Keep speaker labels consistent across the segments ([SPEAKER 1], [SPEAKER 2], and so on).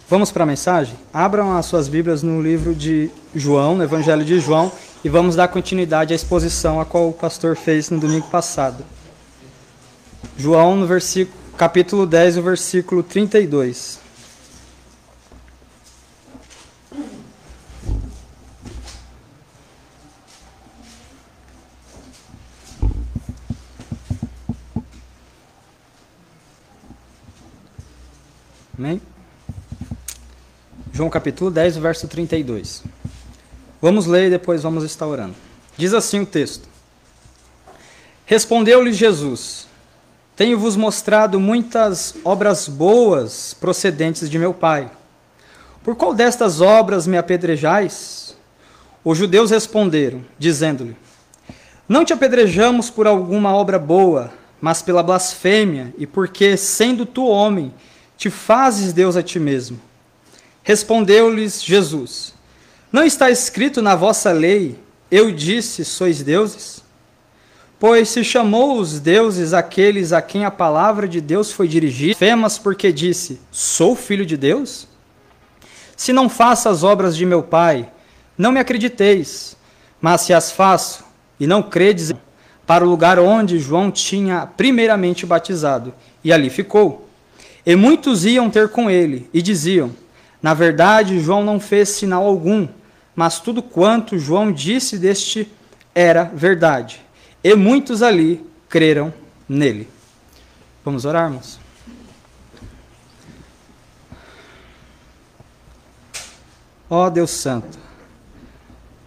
[SPEAKER 1] Vamos para a mensagem? Abram as suas Bíblias no livro de João, no Evangelho de João, e vamos dar continuidade à exposição a qual o pastor fez no domingo passado. João, no capítulo 10, o versículo 32. Amém? João capítulo 10, verso 32. Vamos ler e depois vamos estar orando. Diz assim o texto. Respondeu-lhe Jesus: Tenho-vos mostrado muitas obras boas procedentes de meu Pai. Por qual destas obras me apedrejais? Os judeus responderam, dizendo-lhe: Não te apedrejamos por alguma obra boa, mas pela blasfêmia, e porque, sendo tu homem, te fazes Deus a ti mesmo. Respondeu-lhes Jesus: Não está escrito na vossa lei, eu disse, sois deuses? Pois se chamou os deuses aqueles a quem a palavra de Deus foi dirigida, blasfemas porque disse, sou filho de Deus? Se não faço as obras de meu Pai, não me acrediteis, mas se as faço, e não credes, para o lugar onde João tinha primeiramente batizado, e ali ficou. E muitos iam ter com ele, e diziam, na verdade, João não fez sinal algum, mas tudo quanto João disse deste era verdade. E muitos ali creram nele. Vamos orar, irmãos? Ó Deus Santo,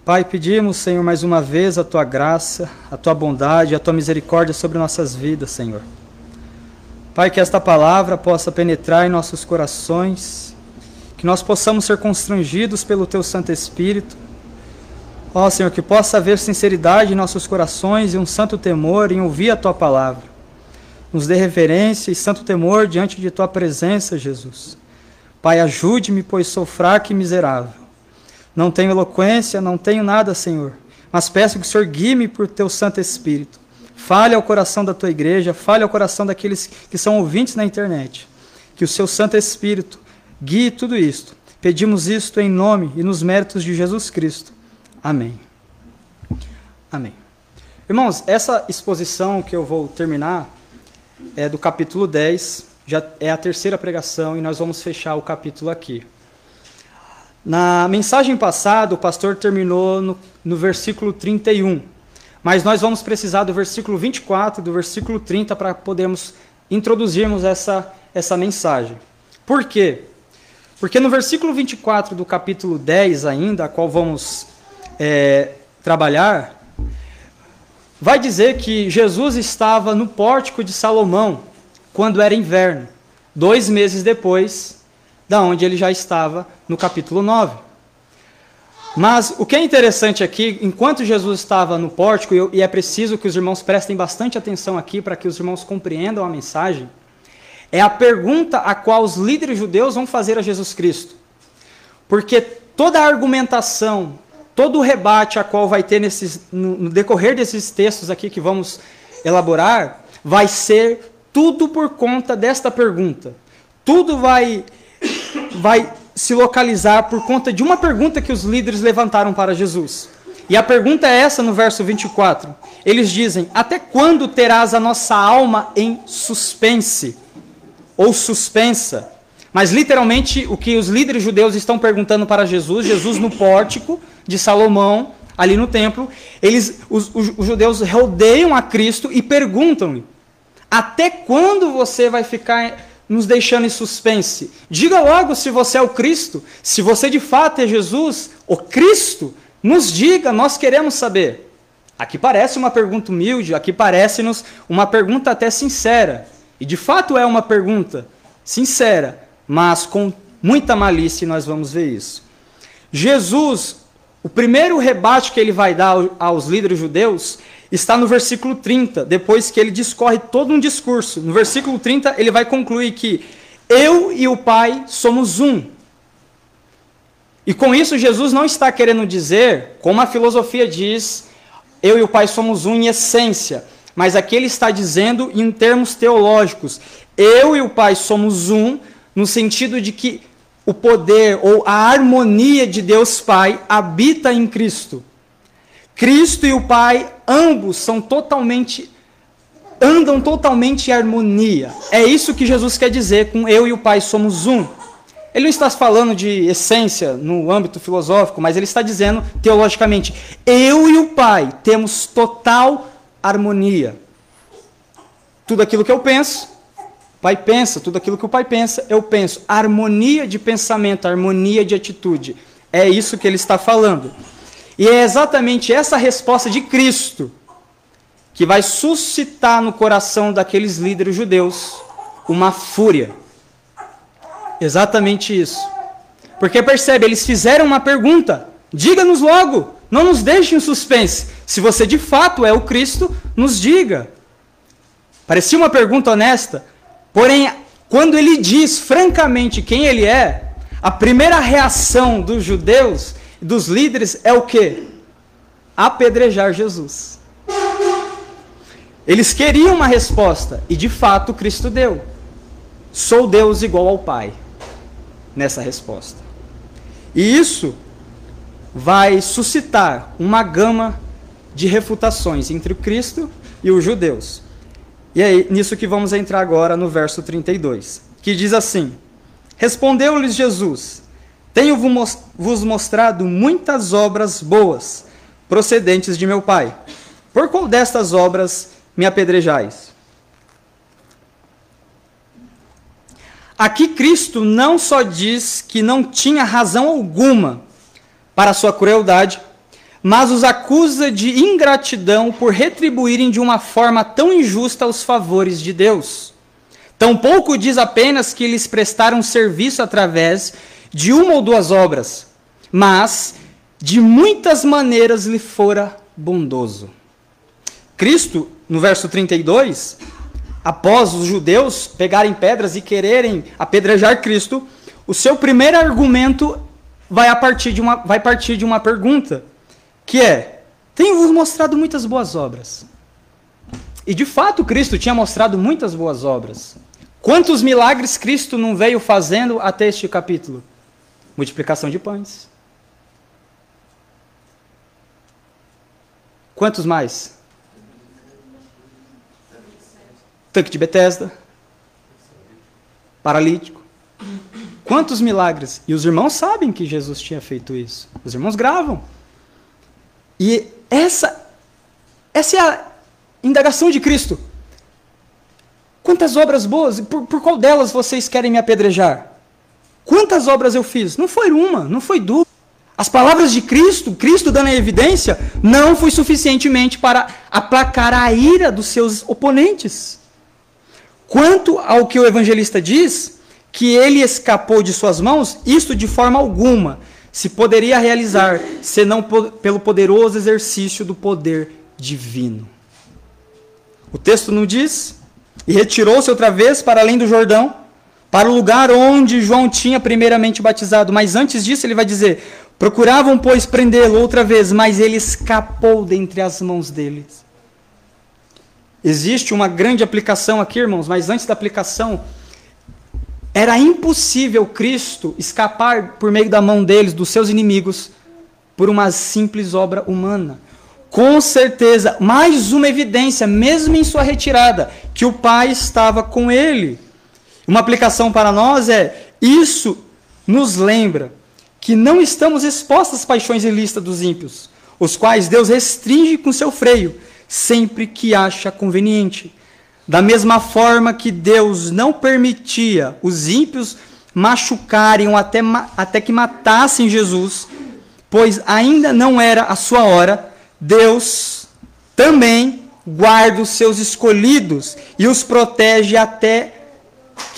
[SPEAKER 1] Pai, pedimos, Senhor, mais uma vez a Tua graça, a Tua bondade, a Tua misericórdia sobre nossas vidas, Senhor. Pai, que esta palavra possa penetrar em nossos corações, que nós possamos ser constrangidos pelo Teu Santo Espírito. Ó Senhor, que possa haver sinceridade em nossos corações e um santo temor em ouvir a Tua palavra. Nos dê reverência e santo temor diante de Tua presença, Jesus. Pai, ajude-me, pois sou fraco e miserável. Não tenho eloquência, não tenho nada, Senhor, mas peço que o Senhor guie-me por Teu Santo Espírito. Fale ao coração da Tua igreja, fale ao coração daqueles que são ouvintes na internet. Que o Seu Santo Espírito guie tudo isto. Pedimos isto em nome e nos méritos de Jesus Cristo. Amém. Amém. Irmãos, essa exposição que eu vou terminar é do capítulo 10, já é a terceira pregação e nós vamos fechar o capítulo aqui. Na mensagem passada, o pastor terminou no versículo 31, mas nós vamos precisar do versículo 24, do versículo 30 para podermos introduzirmos essa mensagem. Por quê? Porque no versículo 24 do capítulo 10 ainda, a qual vamos trabalhar, vai dizer que Jesus estava no pórtico de Salomão quando era inverno, 2 meses depois da onde ele já estava no capítulo 9. Mas o que é interessante aqui, enquanto Jesus estava no pórtico, e é preciso que os irmãos prestem bastante atenção aqui para que os irmãos compreendam a mensagem, é a pergunta a qual os líderes judeus vão fazer a Jesus Cristo. Porque toda a argumentação, todo o rebate a qual vai ter no decorrer desses textos aqui que vamos elaborar, vai ser tudo por conta desta pergunta. Tudo vai se localizar por conta de uma pergunta que os líderes levantaram para Jesus. E a pergunta é essa no verso 24. Eles dizem, até quando terás a nossa alma em suspense? Ou suspensa? Mas literalmente o que os líderes judeus estão perguntando para Jesus no pórtico de Salomão, ali no templo, os judeus rodeiam a Cristo e perguntam-lhe, até quando você vai ficar nos deixando em suspense? Diga logo se você é o Cristo, se você de fato é Jesus, o Cristo, nos diga, nós queremos saber. Aqui parece uma pergunta humilde, aqui parece-nos uma pergunta até sincera, e de fato é uma pergunta sincera, mas com muita malícia, e nós vamos ver isso. Jesus, o primeiro rebate que ele vai dar aos líderes judeus está no versículo 30, depois que ele discorre todo um discurso. No versículo 30, ele vai concluir que eu e o Pai somos um. E com isso, Jesus não está querendo dizer, como a filosofia diz, eu e o Pai somos um em essência, mas aqui ele está dizendo em termos teológicos, eu e o Pai somos um, no sentido de que o poder ou a harmonia de Deus Pai habita em Cristo. Cristo e o Pai, ambos andam totalmente em harmonia. É isso que Jesus quer dizer com eu e o Pai somos um. Ele não está falando de essência no âmbito filosófico, mas ele está dizendo teologicamente, eu e o Pai temos total harmonia. Tudo aquilo que eu penso, o Pai pensa, tudo aquilo que o Pai pensa, eu penso. Harmonia de pensamento, harmonia de atitude. É isso que ele está falando. E é exatamente essa resposta de Cristo que vai suscitar no coração daqueles líderes judeus uma fúria. Exatamente isso. Porque percebe, eles fizeram uma pergunta. Diga-nos logo, não nos deixe em suspense. Se você de fato é o Cristo, nos diga. Parecia uma pergunta honesta, porém, quando ele diz francamente quem ele é, a primeira reação dos judeus, dos líderes, é o quê? Apedrejar Jesus. Eles queriam uma resposta, e de fato Cristo deu. Sou Deus igual ao Pai, nessa resposta. E isso vai suscitar uma gama de refutações entre o Cristo e os judeus. E é nisso que vamos entrar agora no verso 32, que diz assim: Respondeu-lhes Jesus: Tenho-vos mostrado muitas obras boas, procedentes de meu Pai. Por qual destas obras me apedrejais? Aqui Cristo não só diz que não tinha razão alguma para a sua crueldade, mas os acusa de ingratidão por retribuírem de uma forma tão injusta os favores de Deus. Tampouco diz apenas que lhes prestaram serviço através de uma ou duas obras, mas de muitas maneiras lhe fora bondoso. Cristo, no verso 32, após os judeus pegarem pedras e quererem apedrejar Cristo, o seu primeiro argumento vai partir de uma pergunta, que é: tenho-vos mostrado muitas boas obras. E de fato Cristo tinha mostrado muitas boas obras. Quantos milagres Cristo não veio fazendo até este capítulo? Multiplicação de pães. Quantos mais? Tanque de Betesda. Paralítico. Quantos milagres? E os irmãos sabem que Jesus tinha feito isso. Os irmãos gravam. E essa é a indagação de Cristo. Quantas obras boas? Por qual delas vocês querem me apedrejar? Quantas obras eu fiz? Não foi uma, não foi duas. As palavras de Cristo, Cristo dando a evidência, não foi suficientemente para aplacar a ira dos seus oponentes. Quanto ao que o evangelista diz, que ele escapou de suas mãos, isto de forma alguma se poderia realizar, senão pelo poderoso exercício do poder divino. O texto não diz: e retirou-se outra vez para além do Jordão, para o lugar onde João tinha primeiramente batizado. Mas antes disso ele vai dizer: procuravam, pois, prendê-lo outra vez, mas ele escapou dentre as mãos deles. Existe uma grande aplicação aqui, irmãos, mas antes da aplicação, era impossível Cristo escapar por meio da mão deles, dos seus inimigos, por uma simples obra humana. Com certeza, mais uma evidência, mesmo em sua retirada, que o Pai estava com ele. Uma aplicação para nós é: isso nos lembra que não estamos expostos às paixões ilícitas dos ímpios, os quais Deus restringe com seu freio, sempre que acha conveniente. Da mesma forma que Deus não permitia os ímpios machucarem ou até que matassem Jesus, pois ainda não era a sua hora, Deus também guarda os seus escolhidos e os protege até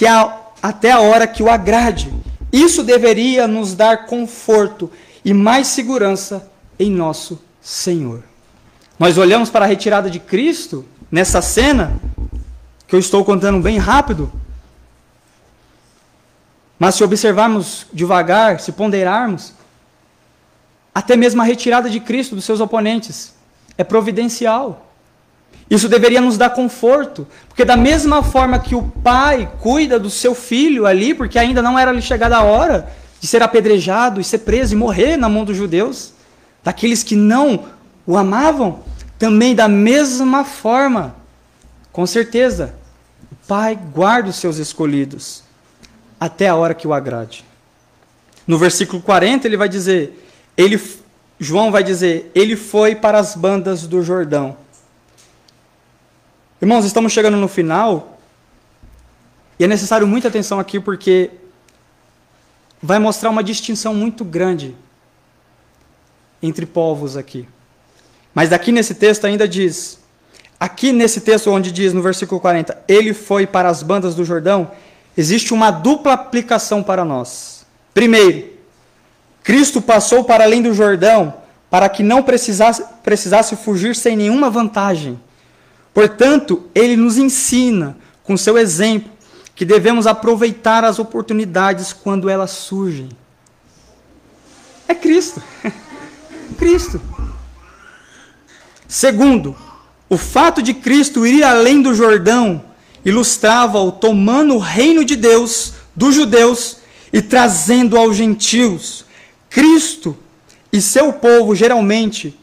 [SPEAKER 1] a hora que o agrade. Isso deveria nos dar conforto e mais segurança em nosso Senhor. Nós olhamos para a retirada de Cristo, nessa cena, que eu estou contando bem rápido, mas se observarmos devagar, se ponderarmos, até mesmo a retirada de Cristo dos seus oponentes é providencial. Isso deveria nos dar conforto, porque da mesma forma que o pai cuida do seu filho ali, porque ainda não era lhe chegada a hora de ser apedrejado e ser preso e morrer na mão dos judeus, daqueles que não o amavam, também da mesma forma, com certeza, o pai guarda os seus escolhidos até a hora que o agrade. No versículo 40 ele vai dizer, João vai dizer, ele foi para as bandas do Jordão. Irmãos, estamos chegando no final, e é necessário muita atenção aqui, porque vai mostrar uma distinção muito grande entre povos aqui. Mas aqui nesse texto ainda diz, aqui nesse texto onde diz no versículo 40, ele foi para as bandas do Jordão, existe uma dupla aplicação para nós. Primeiro, Cristo passou para além do Jordão para que não precisasse fugir sem nenhuma vantagem. Portanto, ele nos ensina, com seu exemplo, que devemos aproveitar as oportunidades quando elas surgem. É Cristo. Cristo. Segundo, o fato de Cristo ir além do Jordão ilustrava-o tomando o reino de Deus, dos judeus, e trazendo aos gentios. Cristo e seu povo, geralmente,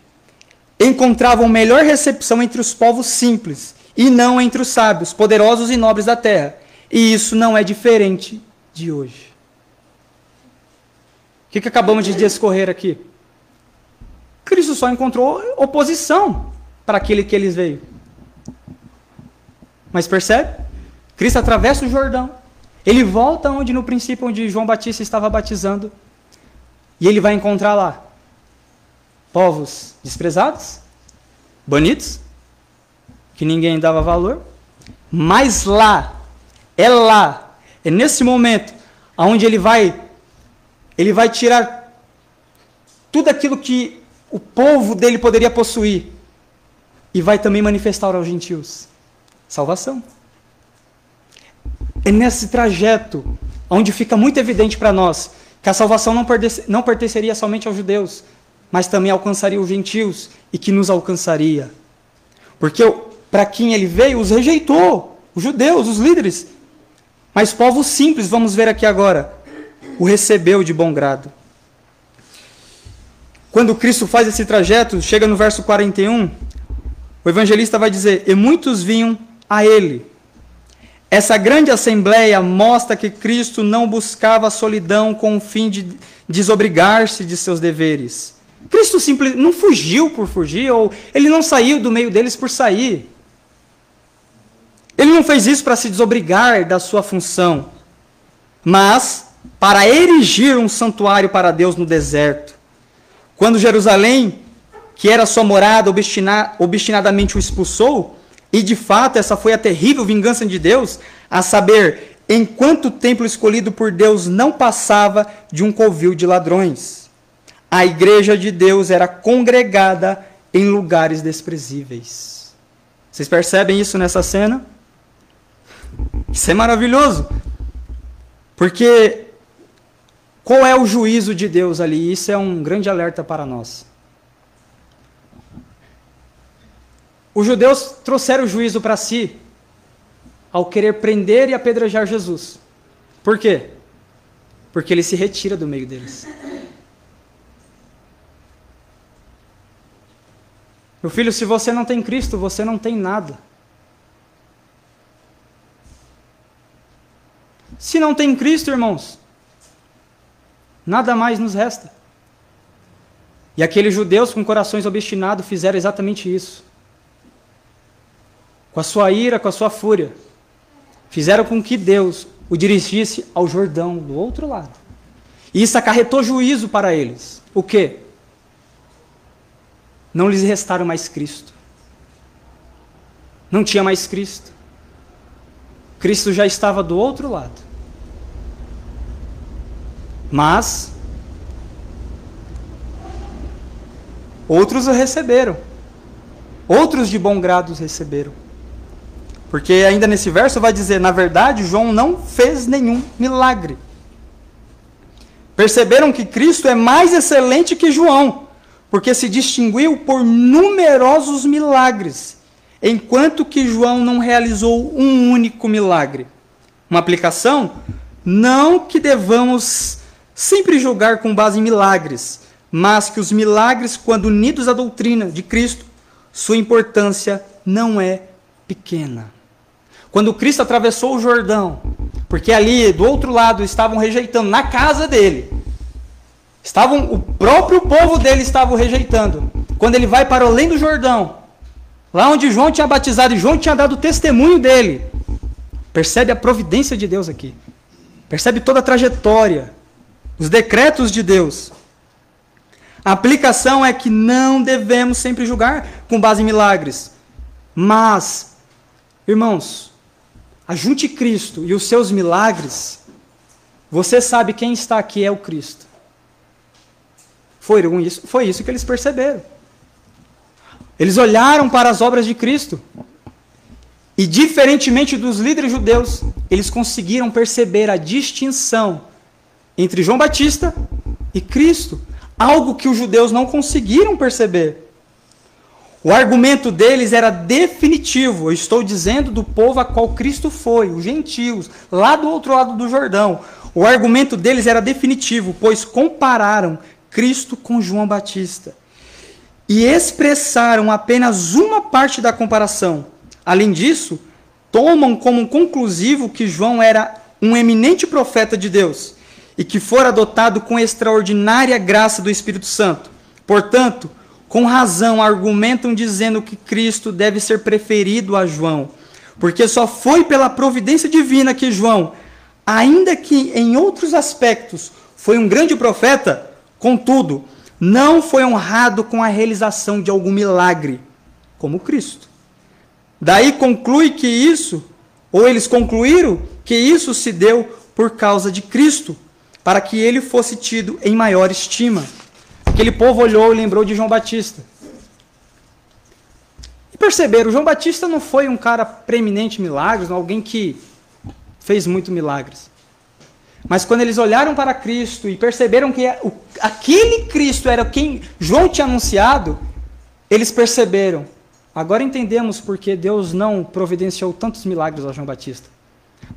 [SPEAKER 1] encontravam melhor recepção entre os povos simples, e não entre os sábios, poderosos e nobres da terra. E isso não é diferente de hoje. O que acabamos de discorrer aqui? Cristo só encontrou oposição para aquele que eles veio. Mas percebe? Cristo atravessa o Jordão. Ele volta onde no princípio, onde João Batista estava batizando. E ele vai encontrar lá povos desprezados, banidos, que ninguém dava valor. Mas é nesse momento onde ele vai tirar tudo aquilo que o povo dele poderia possuir e vai também manifestar aos gentios salvação. É nesse trajeto onde fica muito evidente para nós que a salvação não pertenceria somente aos judeus, mas também alcançaria os gentios e que nos alcançaria. Porque para quem ele veio, os rejeitou, os judeus, os líderes. Mas povos simples, vamos ver aqui agora, o recebeu de bom grado. Quando Cristo faz esse trajeto, chega no verso 41, o evangelista vai dizer, e muitos vinham a ele. Essa grande assembleia mostra que Cristo não buscava a solidão com o fim de desobrigar-se de seus deveres. Cristo simplesmente não fugiu por fugir, ou ele não saiu do meio deles por sair. Ele não fez isso para se desobrigar da sua função, mas para erigir um santuário para Deus no deserto. Quando Jerusalém, que era sua morada, obstinadamente o expulsou, e de fato essa foi a terrível vingança de Deus, a saber, enquanto o templo escolhido por Deus não passava de um covil de ladrões. A igreja de Deus era congregada em lugares desprezíveis. Vocês percebem isso nessa cena? Isso é maravilhoso. Porque qual é o juízo de Deus ali? Isso é um grande alerta para nós. Os judeus trouxeram o juízo para si ao querer prender e apedrejar Jesus. Por quê? Porque ele se retira do meio deles. Meu filho, se você não tem Cristo, você não tem nada. Se não tem Cristo, irmãos, nada mais nos resta. E aqueles judeus com corações obstinados fizeram exatamente isso. Com a sua ira, com a sua fúria, fizeram com que Deus o dirigisse ao Jordão, do outro lado. E isso acarretou juízo para eles. O quê? Não lhes restaram mais Cristo. Não tinha mais Cristo. Cristo já estava do outro lado. Mas outros o receberam. Outros de bom grado os receberam. Porque ainda nesse verso vai dizer, na verdade, João não fez nenhum milagre. Perceberam que Cristo é mais excelente que João, porque se distinguiu por numerosos milagres. enquanto que João não realizou um único milagre. Uma aplicação? Não que devamos sempre julgar com base em milagres, mas que os milagres, quando unidos à doutrina de Cristo, sua importância não é pequena. Quando Cristo atravessou o Jordão, porque ali do outro lado estavam rejeitando, na casa dele, o próprio povo dele estava o rejeitando. Quando ele vai para além do Jordão, lá onde João tinha batizado e João tinha dado o testemunho dele, percebe a providência de Deus aqui. Percebe toda a trajetória, os decretos de Deus. A aplicação é que não devemos sempre julgar com base em milagres. Mas, irmãos, ajunte Cristo e os seus milagres, você sabe quem está aqui é o Cristo. Foi isso que eles perceberam. Eles olharam para as obras de Cristo. E, diferentemente dos líderes judeus, eles conseguiram perceber a distinção entre João Batista e Cristo. Algo que os judeus não conseguiram perceber. O argumento deles era definitivo. Eu estou dizendo do povo a qual Cristo foi, os gentios, lá do outro lado do Jordão. O argumento deles era definitivo, pois compararam Cristo com João Batista. E expressaram apenas uma parte da comparação. Além disso, tomam como conclusivo que João era um eminente profeta de Deus e que fora dotado com extraordinária graça do Espírito Santo. Portanto, com razão argumentam dizendo que Cristo deve ser preferido a João, porque só foi pela providência divina que João, ainda que em outros aspectos foi um grande profeta, contudo, não foi honrado com a realização de algum milagre, como Cristo. Daí conclui que isso, ou eles concluíram que isso se deu por causa de Cristo, para que ele fosse tido em maior estima. Aquele povo olhou e lembrou de João Batista. E perceberam, João Batista não foi um cara preeminente em milagres, alguém que fez muitos milagres. Mas quando eles olharam para Cristo e perceberam que aquele Cristo era quem João tinha anunciado, eles perceberam. Agora entendemos porque Deus não providenciou tantos milagres a João Batista.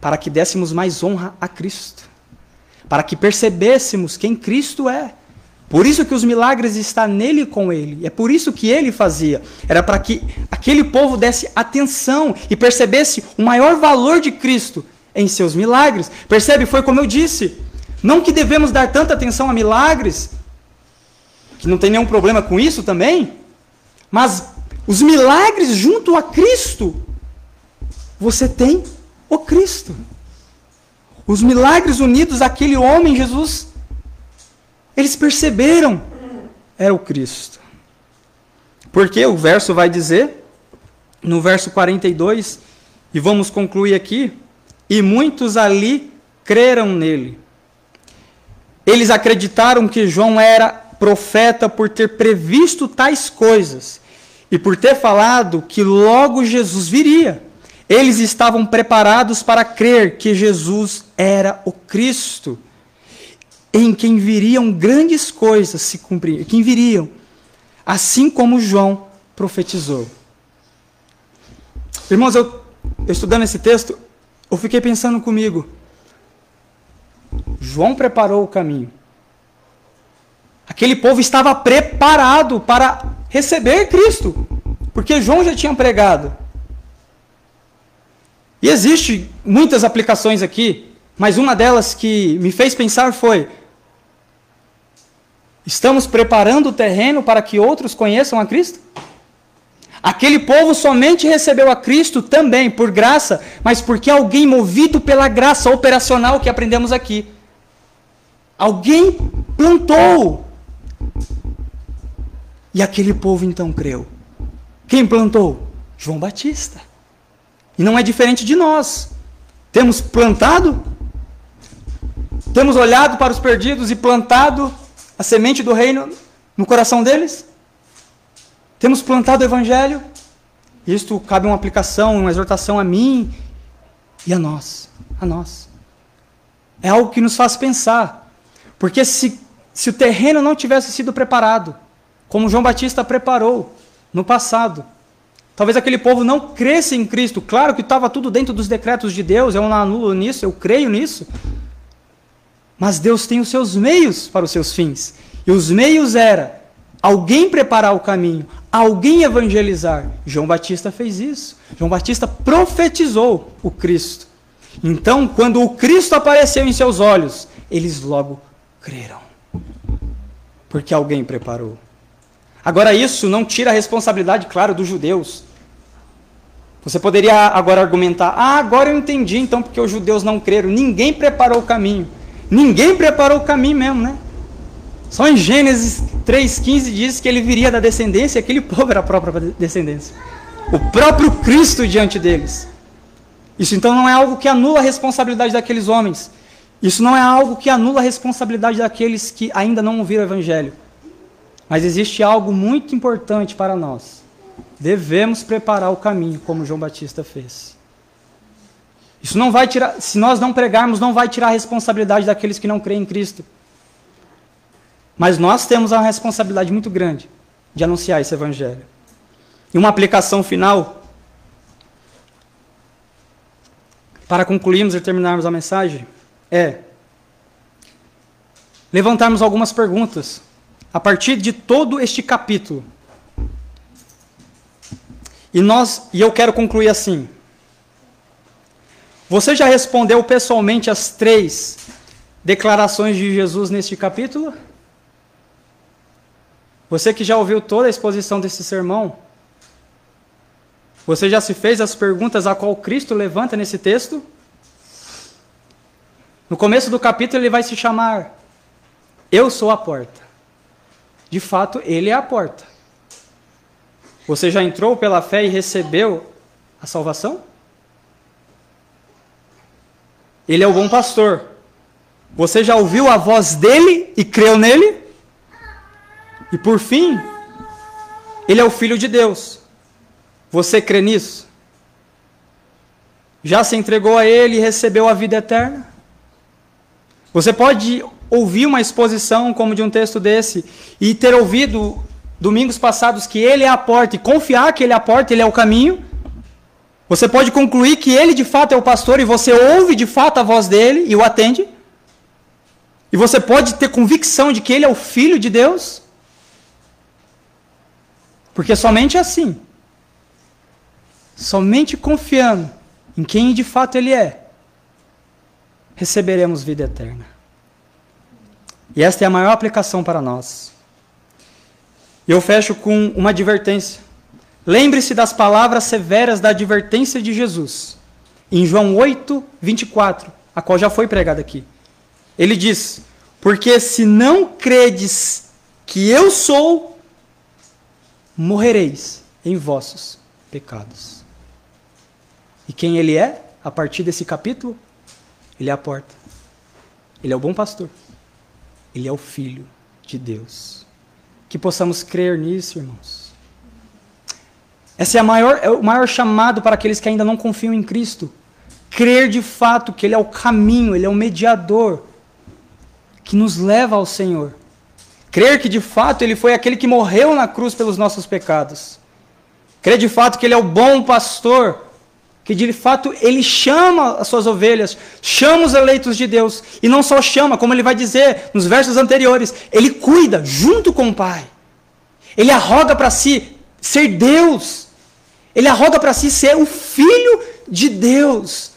[SPEAKER 1] Para que dessemos mais honra a Cristo. Para que percebêssemos quem Cristo é. Por isso que os milagres estão nele e com ele. É por isso que ele fazia. Era para que aquele povo desse atenção e percebesse o maior valor de Cristo em seus milagres. Percebe? Foi como eu disse. Não que devemos dar tanta atenção a milagres, que não tem nenhum problema com isso também, mas os milagres junto a Cristo, você tem o Cristo. Os milagres unidos àquele homem, Jesus, eles perceberam, era o Cristo. Porque o verso vai dizer, no verso 42, e vamos concluir aqui, e muitos ali creram nele. Eles acreditaram que João era profeta por ter previsto tais coisas, e por ter falado que logo Jesus viria. Eles estavam preparados para crer que Jesus era o Cristo, em quem viriam grandes coisas se cumprir, quem viriam, assim como João profetizou. Irmãos, eu estudando esse texto, eu fiquei pensando comigo, João preparou o caminho. Aquele povo estava preparado para receber Cristo, porque João já tinha pregado. E existe muitas aplicações aqui, mas uma delas que me fez pensar foi, estamos preparando o terreno para que outros conheçam a Cristo? Aquele povo somente recebeu a Cristo também por graça, mas porque alguém movido pela graça operacional que aprendemos aqui. Alguém plantou. E aquele povo então creu. Quem plantou? João Batista. E não é diferente de nós. Temos plantado, temos olhado para os perdidos e plantado a semente do reino no coração deles. Temos plantado o evangelho. Isto cabe uma aplicação, uma exortação a mim e a nós. A nós. É algo que nos faz pensar. Porque se o terreno não tivesse sido preparado, como João Batista preparou no passado, Talvez aquele povo não cresça em Cristo. Claro que estava tudo dentro dos decretos de Deus, eu não anulo nisso, eu creio nisso. Mas Deus tem os seus meios para os seus fins. E os meios era alguém preparar o caminho, alguém evangelizar. João Batista fez isso. João Batista profetizou o Cristo. Então, quando o Cristo apareceu em seus olhos, eles logo creram. Porque alguém preparou. Agora, isso não tira a responsabilidade, claro, dos judeus. Você poderia agora argumentar, agora eu entendi, então, porque os judeus não creram. Ninguém preparou o caminho. Ninguém preparou o caminho mesmo, né? Só em Gênesis 3,15 diz que ele viria da descendência, e aquele povo era a própria descendência. O próprio Cristo diante deles. Isso então não é algo que anula a responsabilidade daqueles homens. Isso não é algo que anula a responsabilidade daqueles que ainda não ouviram o Evangelho. Mas existe algo muito importante para nós. Devemos preparar o caminho, como João Batista fez. Isso não vai tirar, se nós não pregarmos, não vai tirar a responsabilidade daqueles que não creem em Cristo. Mas nós temos uma responsabilidade muito grande de anunciar esse Evangelho. E uma aplicação final, para concluirmos e terminarmos a mensagem, é levantarmos algumas perguntas a partir de todo este capítulo. E eu quero concluir assim. Você já respondeu pessoalmente as 3 declarações de Jesus neste capítulo? Você que já ouviu toda a exposição desse sermão, você já se fez as perguntas a qual Cristo levanta nesse texto? No começo do capítulo ele vai se chamar Eu sou a porta. De fato, ele é a porta. Você já entrou pela fé e recebeu a salvação? Ele é o bom pastor. Você já ouviu a voz dele e creu nele? E por fim, ele é o Filho de Deus. Você crê nisso? Já se entregou a ele e recebeu a vida eterna? Você pode ouvir uma exposição como de um texto desse e ter ouvido domingos passados que ele é a porta e confiar que ele é a porta, ele é o caminho. Você pode concluir que ele de fato é o pastor e você ouve de fato a voz dele e o atende. E você pode ter convicção de que ele é o Filho de Deus. Porque somente assim, somente confiando em quem de fato ele é, receberemos vida eterna. E esta é a maior aplicação para nós. E eu fecho com uma advertência. Lembre-se das palavras severas da advertência de Jesus, em João 8, 24, a qual já foi pregada aqui. Ele diz, porque se não credes que eu sou, morrereis em vossos pecados. E quem ele é, a partir desse capítulo? Ele é a porta. Ele é o bom pastor. Ele é o Filho de Deus. Que possamos crer nisso, irmãos. Esse é o maior chamado para aqueles que ainda não confiam em Cristo. Crer de fato que ele é o caminho, ele é o mediador que nos leva ao Senhor. Crer que de fato ele foi aquele que morreu na cruz pelos nossos pecados. Crer de fato que ele é o bom pastor, que de fato ele chama as suas ovelhas, chama os eleitos de Deus, e não só chama, como ele vai dizer nos versos anteriores, ele cuida junto com o Pai. Ele arroga para si ser Deus. Ele arroga para si ser o Filho de Deus.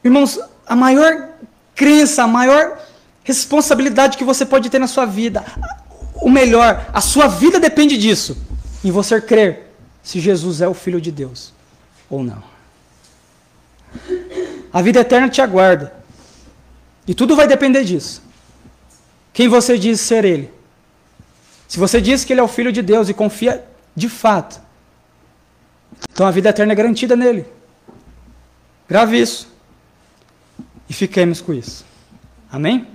[SPEAKER 1] Irmãos, a maior crença, a maior responsabilidade que você pode ter na sua vida, o melhor, a sua vida depende disso, em você crer se Jesus é o Filho de Deus ou não. A vida eterna te aguarda. E tudo vai depender disso. Quem você diz ser Ele? Se você diz que Ele é o Filho de Deus e confia de fato, então a vida eterna é garantida nele. Grave isso. E fiquemos com isso. Amém?